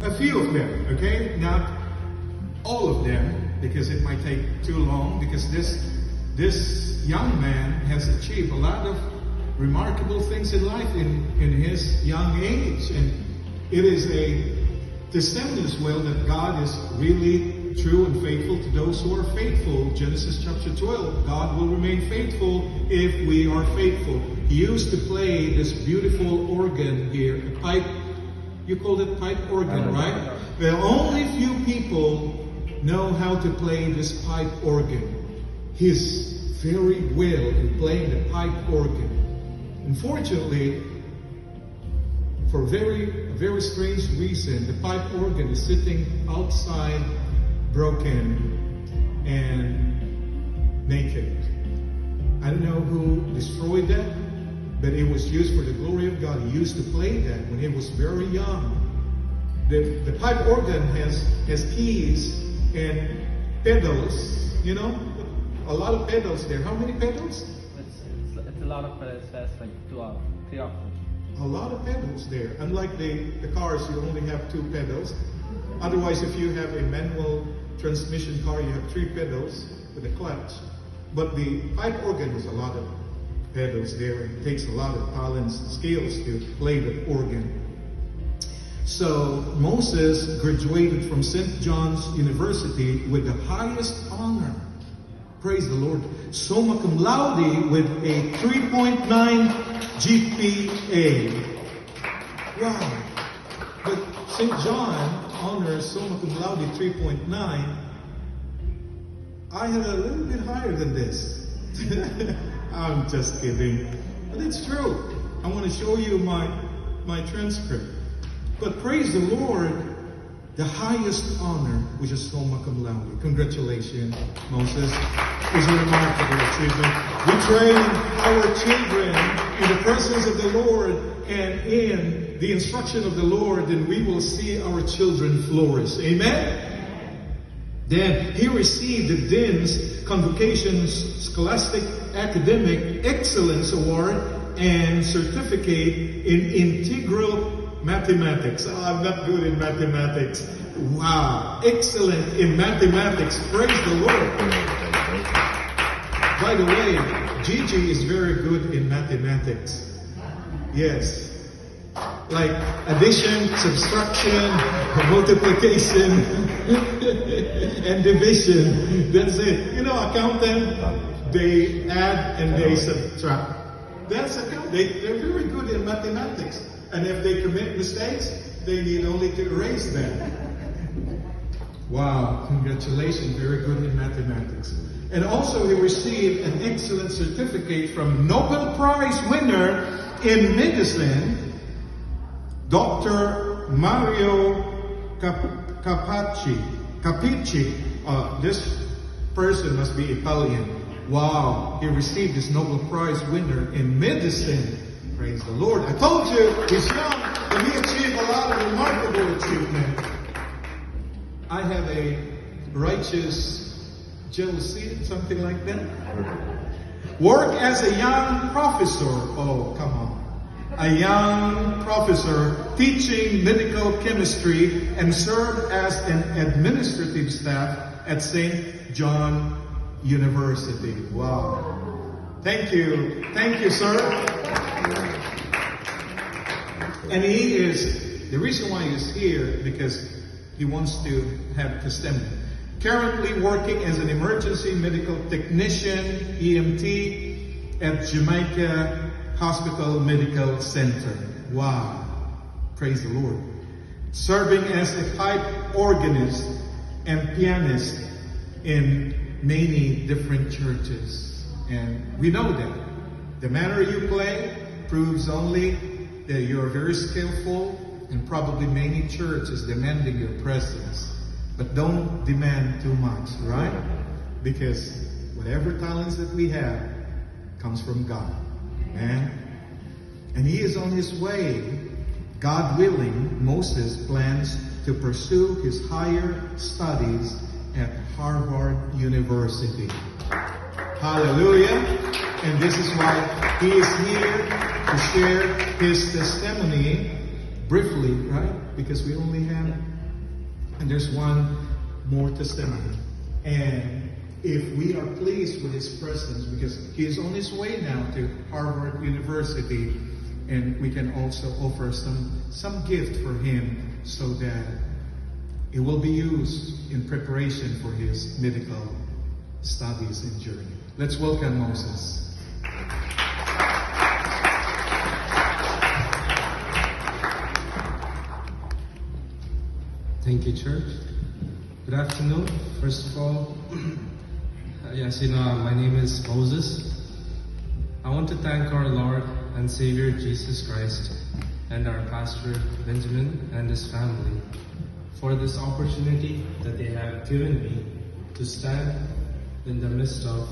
A few of them, okay? Not all of them, because it might take too long, because this young man has achieved a lot of remarkable things in life in his young age. And it is a testimony as well that God is really true and faithful to those who are faithful. Genesis chapter 12, God will remain faithful if we are faithful. He used to play this beautiful organ here, a pipe. You call it pipe organ, right? Well, only few people know how to play this pipe organ. He's very well in playing the pipe organ. Unfortunately, for a very strange reason, the pipe organ is sitting outside, broken and naked. I don't know who destroyed that, but it was used for the glory of God. He used to play that when he was very young. The pipe organ has keys and pedals, you know, a lot of pedals there. How many pedals? It's a lot of pedals. That's like 3 of them. A lot of pedals there. Unlike the cars, you only have 2 pedals. Otherwise, if you have a manual transmission car, you have 3 pedals with a clutch. But the pipe organ has a lot of pedals there. It takes a lot of talents and skills to play the organ. So Moses graduated from St. John's University with the highest honor. Praise the Lord. Summa cum laude with a 3.9 GPA. Wow. But St. John honors summa cum laude 3.9. I had a little bit higher than this. I'm just kidding. But it's true. I want to show you my transcript. But praise the Lord, the highest honor, which is summa cum laude. Congratulations, Moses. It's a remarkable achievement. We train our children in the presence of the Lord and in the instruction of the Lord, and we will see our children flourish. Amen? Then he received the Dean's Convocation's Scholastic Academic Excellence Award and Certificate in Integral Mathematics. Oh, I'm not good in mathematics. Wow. Excellent in mathematics. Praise the Lord. By the way, Gigi is very good in mathematics. Yes. Like addition, subtraction, multiplication, and division. That's it. You know, accountant, they add and they subtract. That's accountant. They're very good in mathematics. And if they commit mistakes, they need only to erase them. Wow, congratulations, very good in mathematics. And also he received an excellent certificate from Nobel Prize winner in medicine, Dr. Mario Capacci. This person must be Italian. Wow, he received this Nobel Prize winner in medicine. Praise the Lord. I told you, he's young, and he achieved a lot of remarkable achievement. I have a righteous jealousy, something like that. Work as a young professor. Oh, come on. A young professor teaching medical chemistry and served as an administrative staff at St. John University. Wow. Thank you. Thank you, sir. And he is, the reason why he's here, because he wants to have testimony. Currently working as an emergency medical technician, EMT, at Jamaica Hospital Medical Center. Wow. Praise the Lord. Serving as a pipe organist and pianist in many different churches. And we know that the manner you play proves only that you are very skillful, and probably many churches demanding your presence. But don't demand too much, right? Because whatever talents that we have comes from God. Amen? And he is on his way. God willing, Moses plans to pursue his higher studies at Harvard University. Hallelujah. And this is why he is here to share his testimony briefly, right? Because we only have there's one more testimony. And if we are pleased with his presence, because he is on his way now to Harvard University, and we can also offer some gift for him so that it will be used in preparation for his medical studies and journey. Let's welcome Moses. Thank you, church. Good afternoon. First of all, yes, my name is Moses. I want to thank our Lord and Savior Jesus Christ and our pastor Benjamin and his family for this opportunity that they have given me to stand in the midst of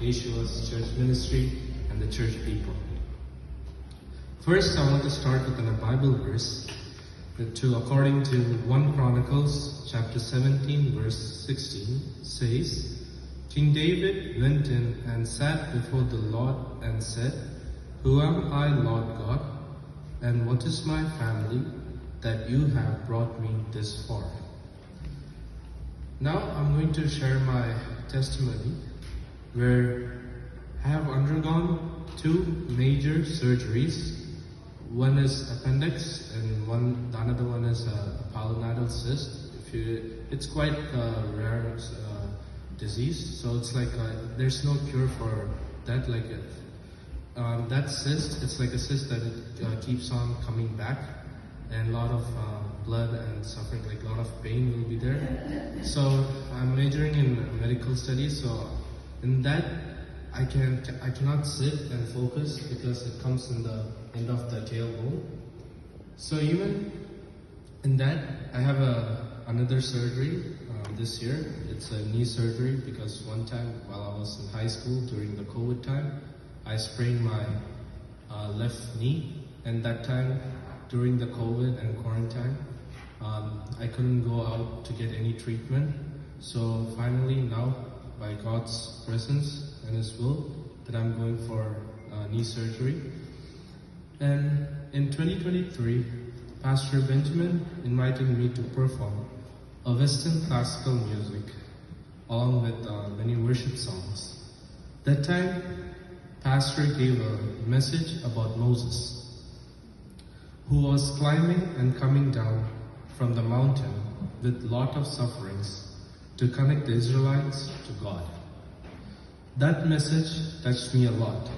Yeshua's church ministry and the church people. First, I want to start with a Bible verse. According to 1 Chronicles chapter 17 verse 16 says, King David went in and sat before the Lord and said, Who am I, Lord God, and what is my family that you have brought me this far? Now I'm going to share my testimony where I have undergone 2 major surgeries. One is appendix, and the another one is a pilonidal cyst. It's quite a rare disease, so it's like there's no cure for that. That cyst, it's like a cyst that it keeps on coming back, and a lot of blood and suffering, like a lot of pain will be there. So I'm majoring in medical studies, so in that I cannot sit and focus because it comes in the end of the tailbone. So even in that, I have another surgery this year. It's a knee surgery because one time while I was in high school during the COVID time, I sprained my left knee, and that time during the COVID and quarantine, I couldn't go out to get any treatment. So finally now, by God's presence and His will, that I'm going for knee surgery. And in 2023, Pastor Benjamin invited me to perform a Western classical music along with many worship songs. That time, Pastor gave a message about Moses, who was climbing and coming down from the mountain with lot of sufferings to connect the Israelites to God. That message touched me a lot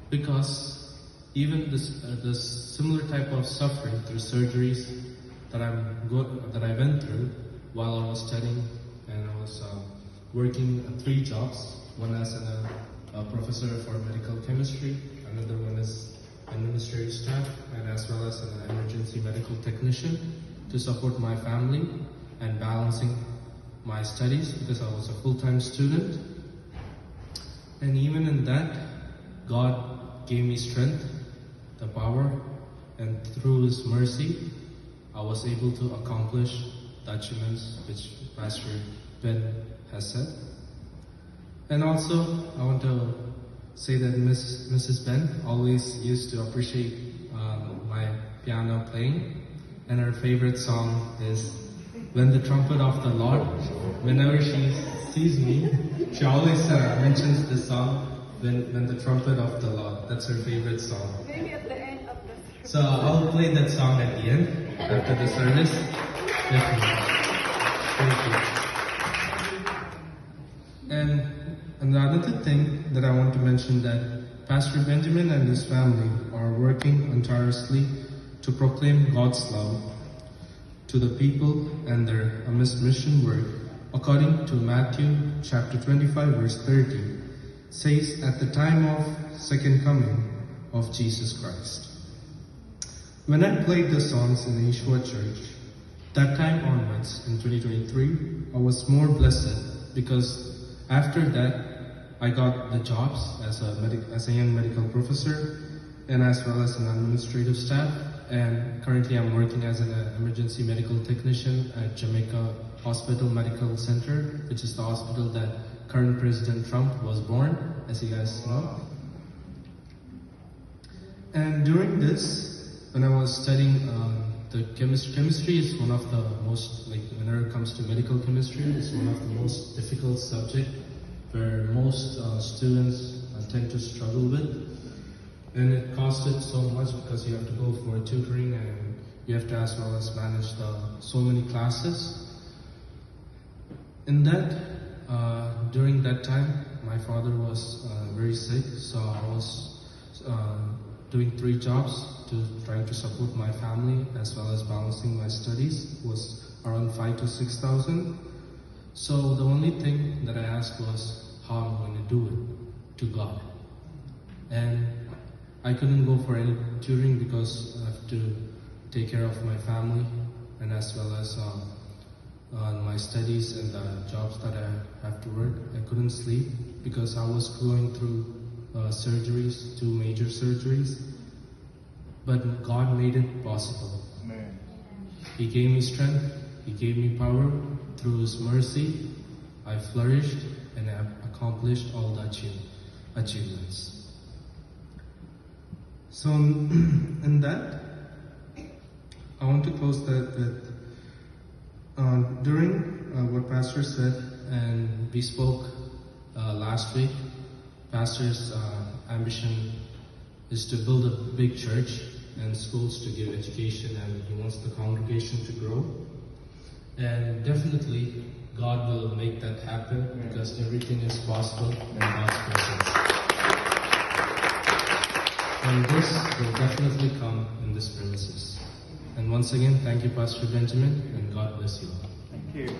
because even this similar type of suffering through surgeries that I went through while I was studying, and I was working 3 jobs. One as a professor for medical chemistry, another one is administrative staff, and as well as an emergency medical technician to support my family and balancing my studies because I was a full-time student. And even in that, God gave me strength, the power, and through His mercy, I was able to accomplish the achievements which Pastor Ben has said. And also, I want to say that Mrs. Ben always used to appreciate my piano playing, and her favorite song is When the Trumpet of the Lord. Whenever she sees me, she always mentions the song, when the Trumpet of the Lord. That's her favorite song. Maybe at the end of the service. So I'll play that song at the end, after the service. Thank you. And another thing that I want to mention, that Pastor Benjamin and his family are working tirelessly to proclaim God's love to the people and their mission work, according to Matthew chapter 25 verse 30, says at the time of second coming of Jesus Christ. When I played the songs in the Yeshua Church, that time onwards in 2023, I was more blessed because after that, I got the jobs as a young medical professor and as well as an administrative staff. And currently I'm working as an emergency medical technician at Jamaica Hospital Medical Center, which is the hospital that current President Trump was born, as you guys know. And during this, when I was studying the chemistry is one of the most, like whenever it comes to medical chemistry, it's one of the most difficult subject where most students tend to struggle with. And it costed so much because you have to go for tutoring and you have to as well as manage so many classes. In that, during that time, my father was very sick, so I was doing 3 jobs to trying to support my family as well as balancing my studies. It was around 5,000 to 6,000. So the only thing that I asked was how I'm going to do it to God. And I couldn't go for any tutoring because I have to take care of my family and as well as my studies and the jobs that I have to work. I couldn't sleep because I was going through surgeries, 2 major surgeries. But God made it possible. Amen. He gave me strength, He gave me power. Through His mercy, I flourished and have accomplished all the achievements. So, in that, I want to close that with during what Pastor said, and we spoke last week. Pastor's ambition is to build a big church and schools to give education, and he wants the congregation to grow. And definitely, God will make that happen because everything is possible in God's presence. And this will definitely come in this premises. And once again, thank you, Pastor Benjamin, and God bless you all. Thank you.